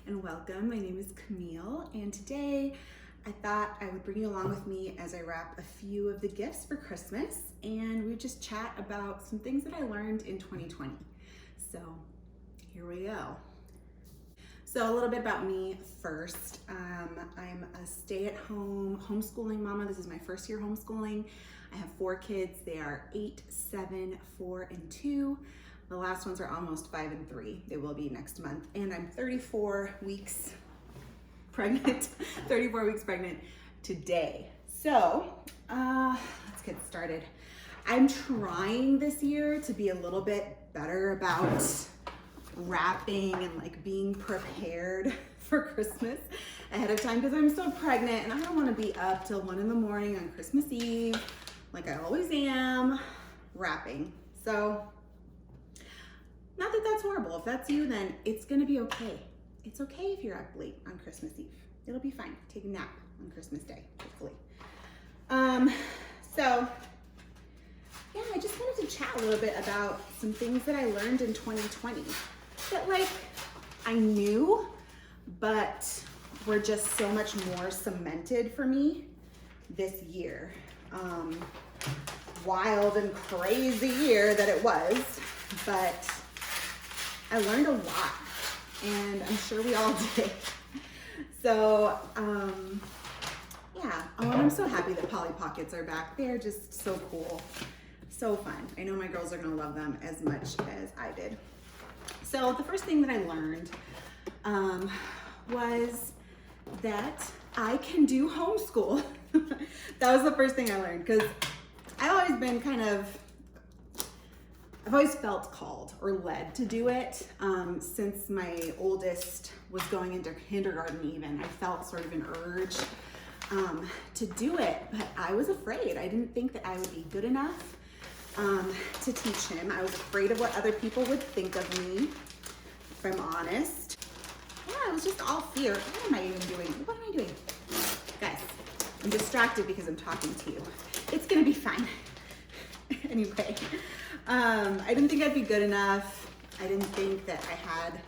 and welcome. My name is Camille, and today I thought I would bring you along with me as I wrap a few of the gifts for Christmas, and we would just chat about some things that I learned in 2020. So here we go. So a little bit about me first. I'm a stay-at-home homeschooling mama. This is my first year homeschooling. I have 4 kids. They are 8, 7, 4, and 2. The last ones are almost 5 and 3. They will be next month. And I'm 34 weeks pregnant, 34 weeks pregnant today. So let's get started. I'm trying this year to be a little bit better about wrapping and like being prepared for Christmas ahead of time because I'm still pregnant and I don't want to be up till 1 in the morning on Christmas Eve like I always am wrapping. So not that that's horrible. If that's you, then it's gonna be okay. It's okay if you're up late on Christmas Eve. It'll be fine. Take a nap on Christmas Day, hopefully. So yeah, I just wanted to chat a little bit about some things that I learned in 2020 that like I knew, but were just so much more cemented for me this year. Wild and crazy year that it was, but I learned a lot, and I'm sure we all did. So, yeah. Oh, and I'm so happy that Polly Pockets are back. They're just so cool, so fun. I know my girls are gonna love them as much as I did. So the first thing that I learned was that I can do homeschool. That was the first thing I learned because I've always been I've always felt called or led to do it. Since my oldest was going into kindergarten even, I felt sort of an urge to do it, but I was afraid. I didn't think that I would be good enough to teach him. I was afraid of what other people would think of me, if I'm honest. Yeah, it was just all fear. What am I even doing? What am I doing? Guys, I'm distracted because I'm talking to you. It's gonna be fine. Anyway, I didn't think I'd be good enough. I didn't think that I had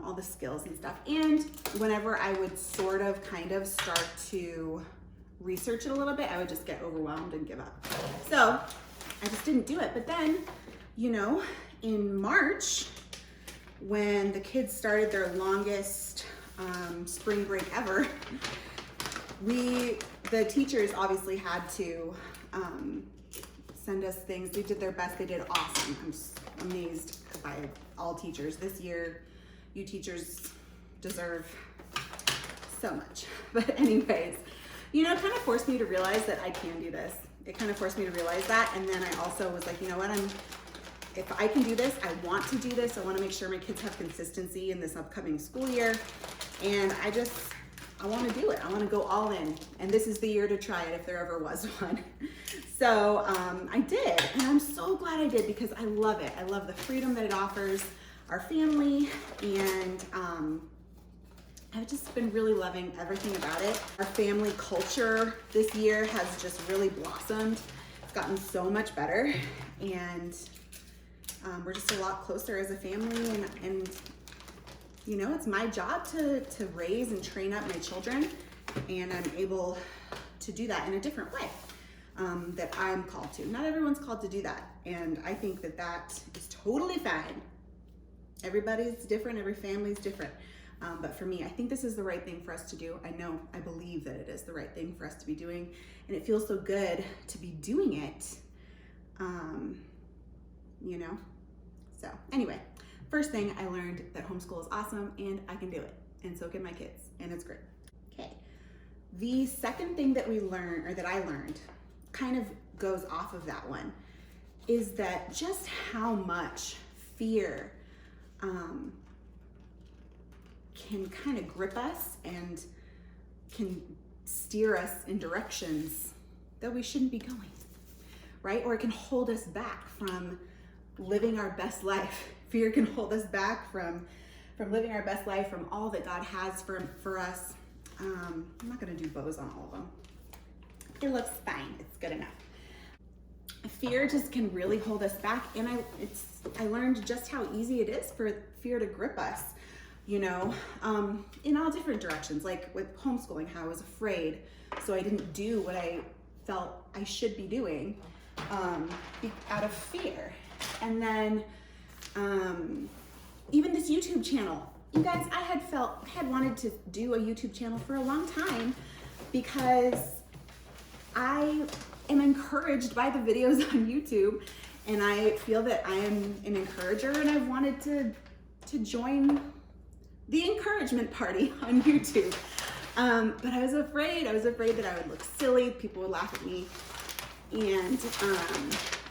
all the skills and stuff. And whenever I would sort of kind of start to research it a little bit, I would just get overwhelmed and give up. So I just didn't do it. But then, you know, in March, when the kids started their longest spring break ever, the teachers obviously had to send us things. They did their best. They did awesome. I'm just amazed by all teachers. This year, you teachers deserve so much. But anyways, you know, it kind of forced me to realize that I can do this. It kind of forced me to realize that. And then I also was like, you know what, if I can do this, I want to do this. I want to make sure my kids have consistency in this upcoming school year. And I want to do it. I want to go all in. And this is the year to try it if there ever was one. So I did. And I'm so glad I did because I love it. I love the freedom that it offers our family. And I've just been really loving everything about it. Our family culture this year has just really blossomed. It's gotten so much better. And we're just a lot closer as a family. And you know, it's my job to raise and train up my children, and I'm able to do that in a different way that I'm called to. Not everyone's called to do that, and I think that that is totally fine. Everybody's different, every family's different, but for me, I think this is the right thing for us to do. I believe that it is the right thing for us to be doing, and it feels so good to be doing it, you know? So anyway. First thing I learned that homeschool is awesome and I can do it, and so can my kids, and it's great. Okay, the second thing that we learned, or that I learned, kind of goes off of that one, is that just how much fear can kind of grip us and can steer us in directions that we shouldn't be going, right? Or it can hold us back from living our best life. Fear can hold us back from living our best life, from all that God has for us. I'm not gonna do bows on all of them. It looks fine, it's good enough. Fear just can really hold us back, and I learned just how easy it is for fear to grip us. you know, in all different directions, like with homeschooling, how I was afraid, so I didn't do what I felt I should be doing out of fear. And then even this YouTube channel, you guys, I had wanted to do a YouTube channel for a long time because I am encouraged by the videos on YouTube, and I feel that I am an encourager, and I've wanted to join the encouragement party on YouTube. But I was afraid that I would look silly, people would laugh at me, and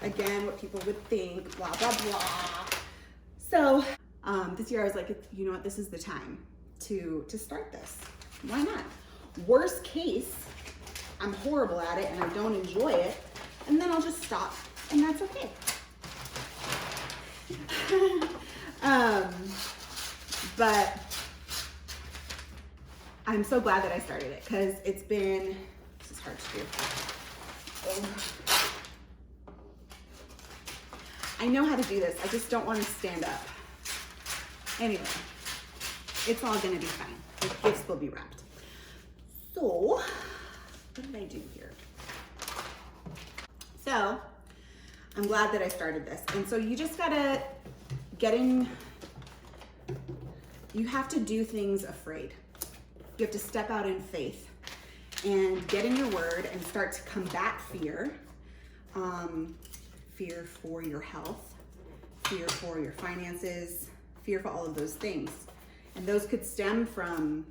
again, what people would think, blah, blah, blah. So this year I was like, you know what, this is the time to start this. Why not? Worst case, I'm horrible at it and I don't enjoy it, and then I'll just stop, and that's okay. But I'm so glad that I started it, because this is hard to do. I know how to do this, I just don't want to stand up. Anyway, it's all gonna be fine. The gifts will be wrapped. So, what did I do here? So, I'm glad that I started this. And so you just gotta you have to do things afraid. You have to step out in faith and get in your word and start to combat fear. Fear for your health, fear for your finances, fear for all of those things. And those could stem from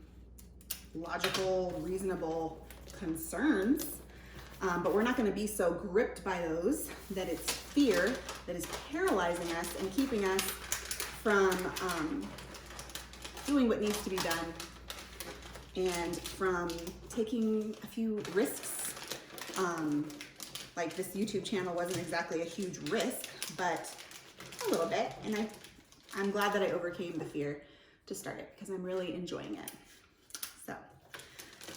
logical, reasonable concerns, but we're not going to be so gripped by those that it's fear that is paralyzing us and keeping us from doing what needs to be done, and from taking a few risks. Like this YouTube channel wasn't exactly a huge risk, but a little bit, and I'm glad that I overcame the fear to start it, because I'm really enjoying it. So,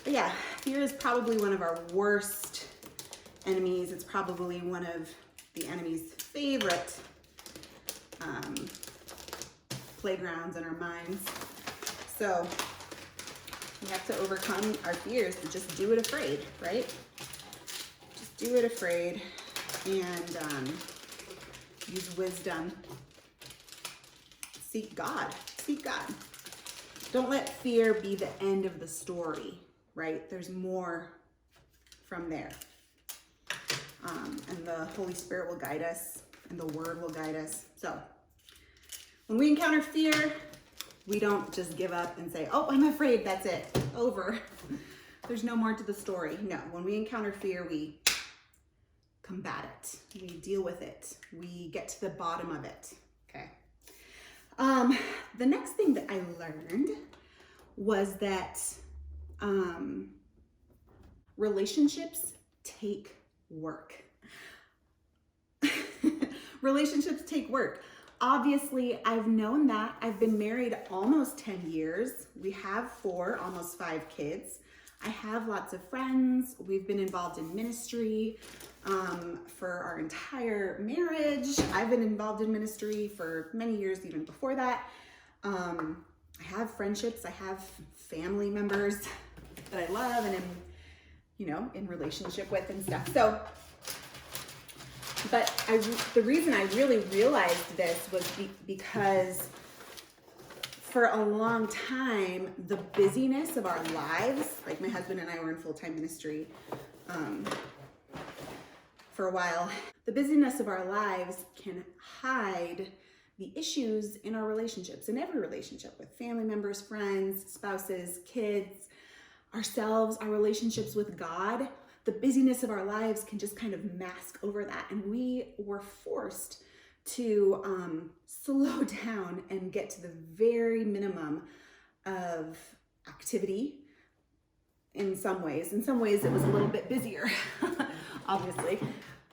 but yeah, fear is probably one of our worst enemies. It's probably one of the enemy's favorite playgrounds in our minds. So we have to overcome our fears, to just do it afraid, right? Just do it afraid, and use wisdom. Seek God. Seek God. Don't let fear be the end of the story, right? There's more from there. And the Holy Spirit will guide us, and the Word will guide us. So when we encounter fear, we don't just give up and say, oh, I'm afraid, that's it, over. There's no more to the story. No, when we encounter fear, we combat it. We deal with it. We get to the bottom of it, okay? The next thing that I learned was that relationships take work. Relationships take work. Obviously, I've known that. I've been married almost 10 years. We have 4, almost 5 kids. I have lots of friends. We've been involved in ministry for our entire marriage. I've been involved in ministry for many years, even before that. I have friendships. I have family members that I love and am, you know, in relationship with and stuff. So, but the reason I really realized this was because for a long time, the busyness of our lives, like my husband and I were in full-time ministry for a while, the busyness of our lives can hide the issues in our relationships, in every relationship, with family members, friends, spouses, kids, ourselves, our relationships with God. The busyness of our lives can just kind of mask over that, and we were forced to slow down and get to the very minimum of activity. In some ways it was a little bit busier, obviously,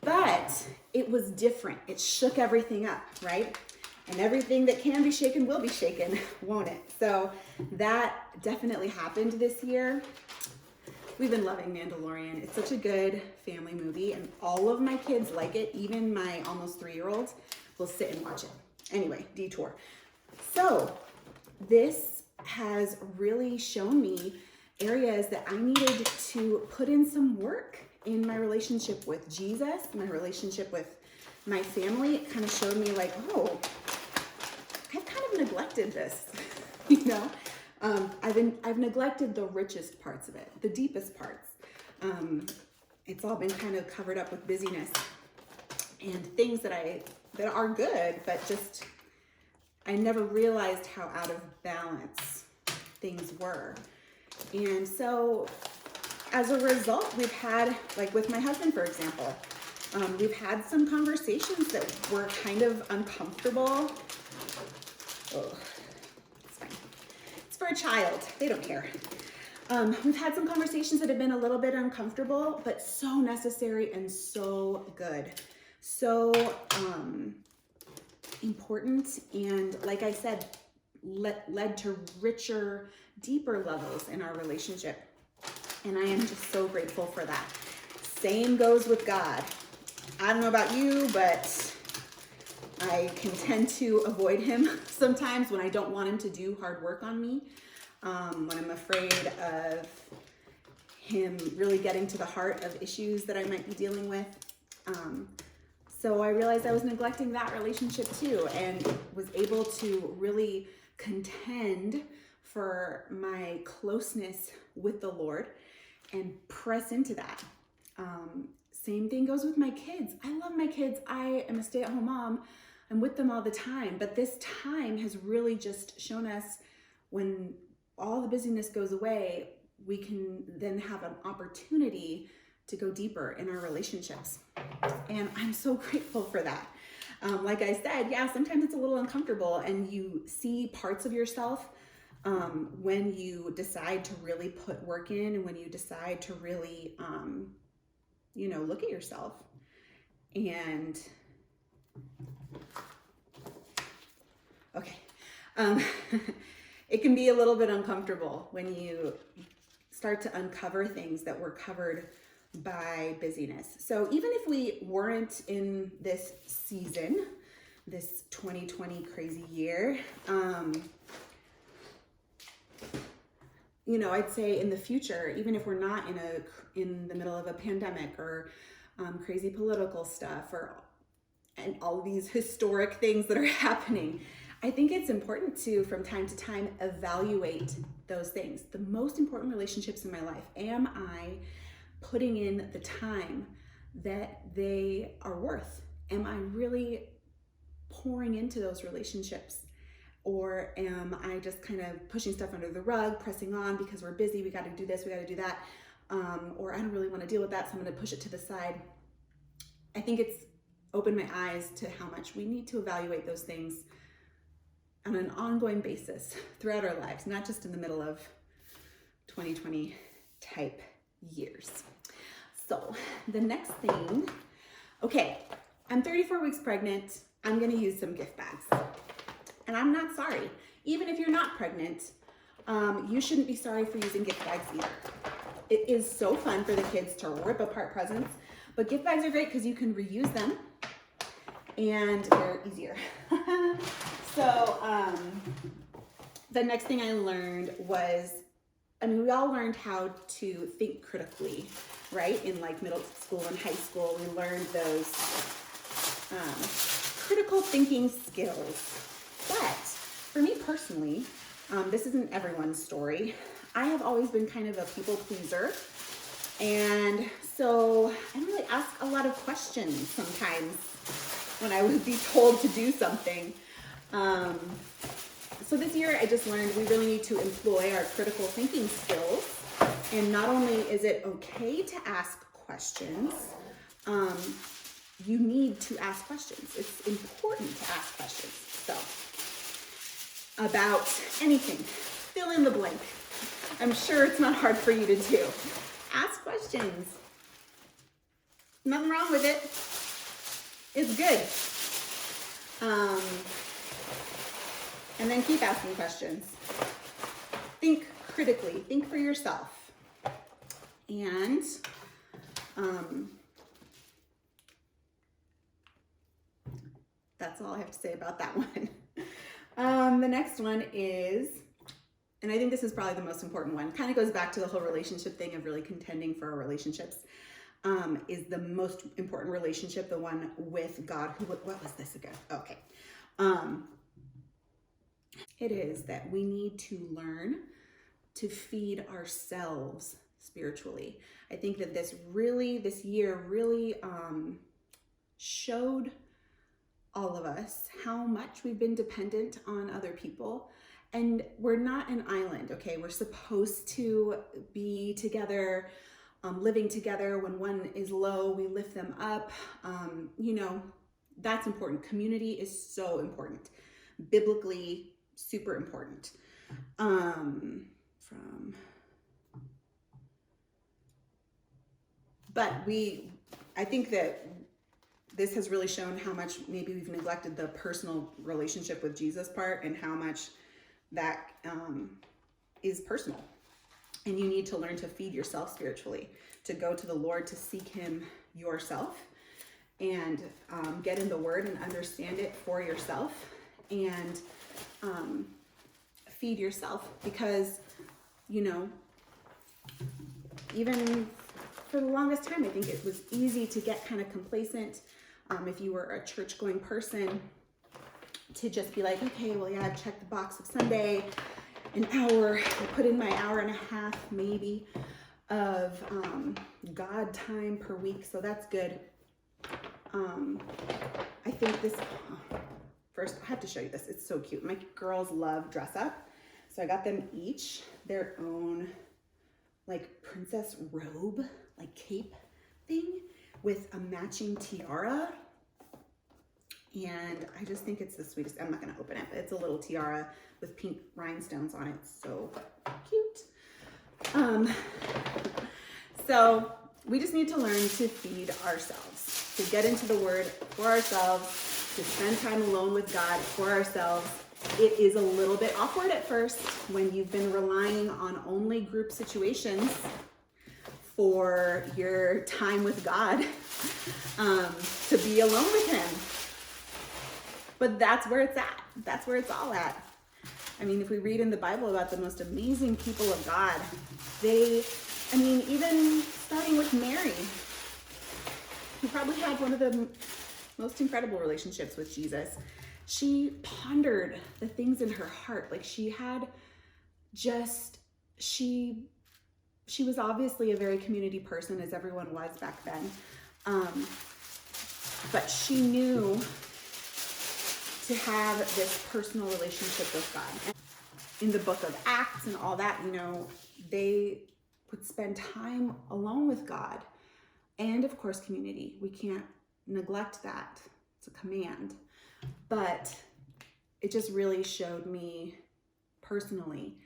but it was different. It shook everything up, right? And everything that can be shaken will be shaken, won't it? So that definitely happened this year. We've been loving Mandalorian. It's such a good family movie, and all of my kids like it. Even my almost 3-year-old will sit and watch it. Anyway, detour. So this has really shown me areas that I needed to put in some work in my relationship with Jesus, my relationship with my family. It kind of showed me like, oh, I've kind of neglected this, you know? I've neglected the richest parts of it, the deepest parts. It's all been kind of covered up with busyness and things that are good, but just I never realized how out of balance things were. And so as a result, we've had, like with my husband, for example, we've had some conversations that were kind of uncomfortable. Oh, it's fine. It's for a child. They don't care. We've had some conversations that have been a little bit uncomfortable, but so necessary and so good. So important, and like I said, led to richer, deeper levels in our relationship. And I am just so grateful for that. Same goes with God. I don't know about you, but I can tend to avoid him sometimes when I don't want him to do hard work on me, when I'm afraid of him really getting to the heart of issues that I might be dealing with. So I realized I was neglecting that relationship too, and was able to really contend for my closeness with the Lord and press into that. Same thing goes with my kids. I love my kids. I am a stay-at-home mom. I'm with them all the time, but this time has really just shown us when all the busyness goes away, we can then have an opportunity to go deeper in our relationships. And I'm so grateful for that. Like I said, yeah, sometimes it's a little uncomfortable, and you see parts of yourself when you decide to really put work in, and when you decide to really, look at yourself. And okay, it can be a little bit uncomfortable when you start to uncover things that were covered by busyness. So even if we weren't in this season, this 2020 crazy year, I'd say in the future, even if we're not in the middle of a pandemic or crazy political stuff and all these historic things that are happening, I think it's important to, from time to time, evaluate those things. The most important relationships in my life, am I putting in the time that they are worth? Am I really pouring into those relationships? Or am I just kind of pushing stuff under the rug, pressing on because we're busy, we got to do this, we got to do that, or I don't really want to deal with that, so I'm going to push it to the side. I think it's opened my eyes to how much we need to evaluate those things on an ongoing basis throughout our lives, not just in the middle of 2020 type years. So the next thing, okay, I'm 34 weeks pregnant. I'm going to use some gift bags. And I'm not sorry. Even if you're not pregnant, you shouldn't be sorry for using gift bags either. It is so fun for the kids to rip apart presents, but gift bags are great because you can reuse them and they're easier. So the next thing I learned was, we all learned how to think critically, right? In like middle school and high school, we learned those critical thinking skills. But for me personally, this isn't everyone's story. I have always been kind of a people pleaser. And so I don't really ask a lot of questions sometimes when I would be told to do something. So this year I just learned we really need to employ our critical thinking skills. And not only is it okay to ask questions, you need to ask questions. It's important to ask questions. So about anything, fill in the blank. I'm sure it's not hard for you to do. Ask questions. Nothing wrong with it. It's good. And then keep asking questions. Think critically. Think for yourself. And that's all I have to say about that one. The next one is and I think this is probably the most important one, kind of goes back to the whole relationship thing of really contending for our relationships, is the most important relationship, the one with God. What was this again? Okay. It is that we need to learn to feed ourselves spiritually. I think that this year really showed all of us how much we've been dependent on other people. And we're not an island, okay? We're supposed to be together, living together. When one is low, we lift them up. That's important. Community is so important. Biblically, super important. I think that this has really shown how much maybe we've neglected the personal relationship with Jesus part, and how much that is personal. And you need to learn to feed yourself spiritually, to go to the Lord, to seek him yourself, and get in the word and understand it for yourself, and feed yourself. Because, even for the longest time, I think it was easy to get kind of complacent. If you were a church going person, to just be like, okay, well, yeah, I've checked the box of Sunday, an hour, I put in my hour and a half maybe of God time per week, so that's good. I think this, first I have to show you this, it's so cute. My girls love dress up, so I got them each their own like princess robe, like cape thing with a matching tiara. And I just think it's the sweetest. I'm not going to open it, but it's a little tiara with pink rhinestones on it. So cute. So we just need to learn to feed ourselves, to get into the word for ourselves, to spend time alone with God for ourselves. It is a little bit awkward at first when you've been relying on only group situations for your time with God, to be alone with him. But that's where it's at. That's where it's all at. I mean, if we read in the Bible about the most amazing people of God, even starting with Mary, who probably had one of the most incredible relationships with Jesus. She pondered the things in her heart. Like she was obviously a very community person, as everyone was back then. But she knew to have this personal relationship with God. In the book of Acts and all that, they would spend time alone with God, and of course community. We can't neglect that. It's a command. But it just really showed me personally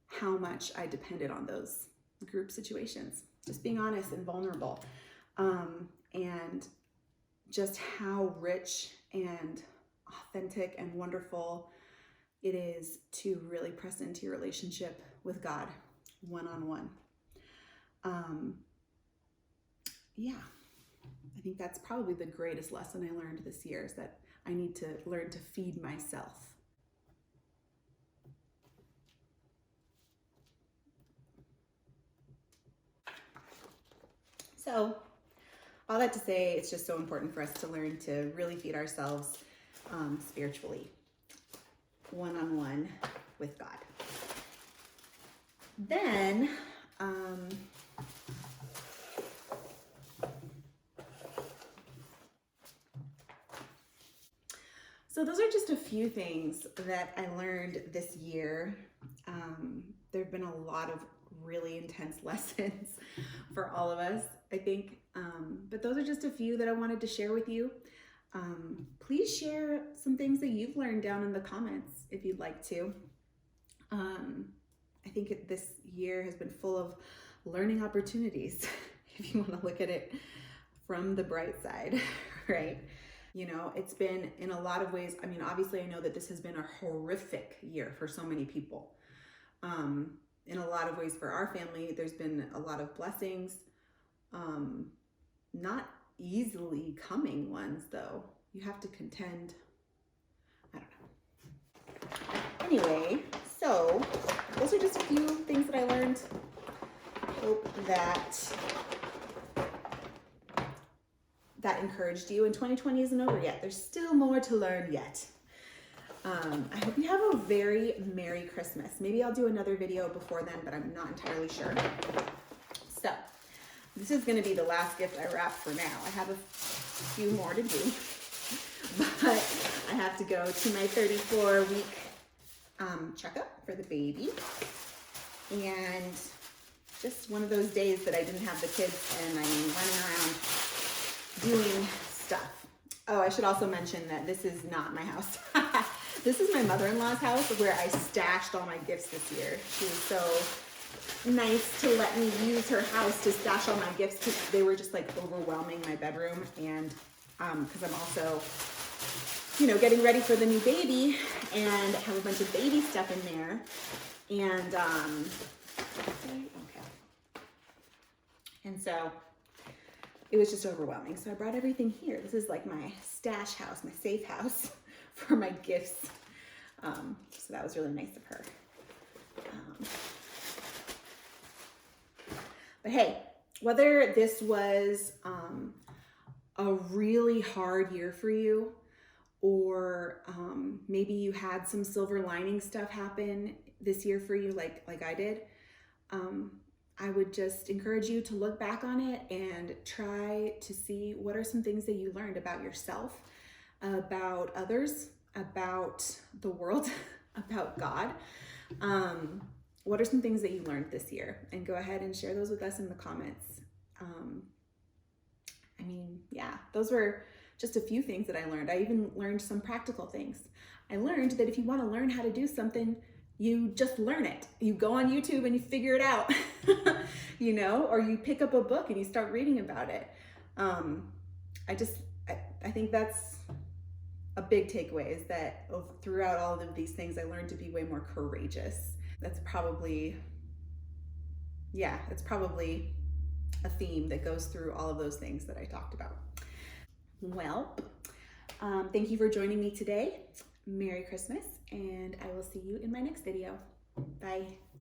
how much I depended on those group situations. Just being honest and vulnerable. And just how rich and authentic and wonderful it is to really press into your relationship with God one-on-one. I think that's probably the greatest lesson I learned this year, is that I need to learn to feed myself. So, all that to say, it's just so important for us to learn to really feed ourselves spiritually, one-on-one with God. Then, so those are just a few things that I learned this year. There have been a lot of really intense lessons for all of us, I think. But those are just a few that I wanted to share with you. Please share some things that you've learned down in the comments if you'd like to. I think this year has been full of learning opportunities, if you want to look at it from the bright side, right? It's been, in a lot of ways, obviously I know that this has been a horrific year for so many people. In a lot of ways for our family, there's been a lot of blessings, not easily coming ones though. You have to contend. I don't know. Anyway, so this those are just a few things that I learned. Hope that encouraged you. And 2020 isn't over yet. There's still more to learn yet. I hope you have a very Merry Christmas. Maybe I'll do another video before then, but I'm not entirely sure. So this is going to be the last gift I wrap for now. I have a few more to do, but I have to go to my 34-week checkup for the baby. And just one of those days that I didn't have the kids and I'm running around doing stuff. Oh, I should also mention that this is not my house. This is my mother-in-law's house where I stashed all my gifts this year. She was so nice to let me use her house to stash all my gifts because they were just like overwhelming my bedroom. And because I'm also, you know, getting ready for the new baby and have a bunch of baby stuff in there. And okay. And so it was just overwhelming. So I brought everything here. This is like my stash house, my safe house for my gifts. So that was really nice of her. But hey, whether this was a really hard year for you, or maybe you had some silver lining stuff happen this year for you like I did, I would just encourage you to look back on it and try to see what are some things that you learned about yourself, about others, about the world, about God. What are some things that you learned this year? And go ahead and share those with us in the comments. I mean, yeah, those were just a few things that I learned. I even learned some practical things. I learned that if you want to learn how to do something, you just learn it. You go on YouTube and you figure it out, you know, or you pick up a book and you start reading about it. I think that's a big takeaway, is that throughout all of these things, I learned to be way more courageous. That's probably, yeah, it's probably a theme that goes through all of those things that I talked about. Well, thank you for joining me today. Merry Christmas, and I will see you in my next video. Bye.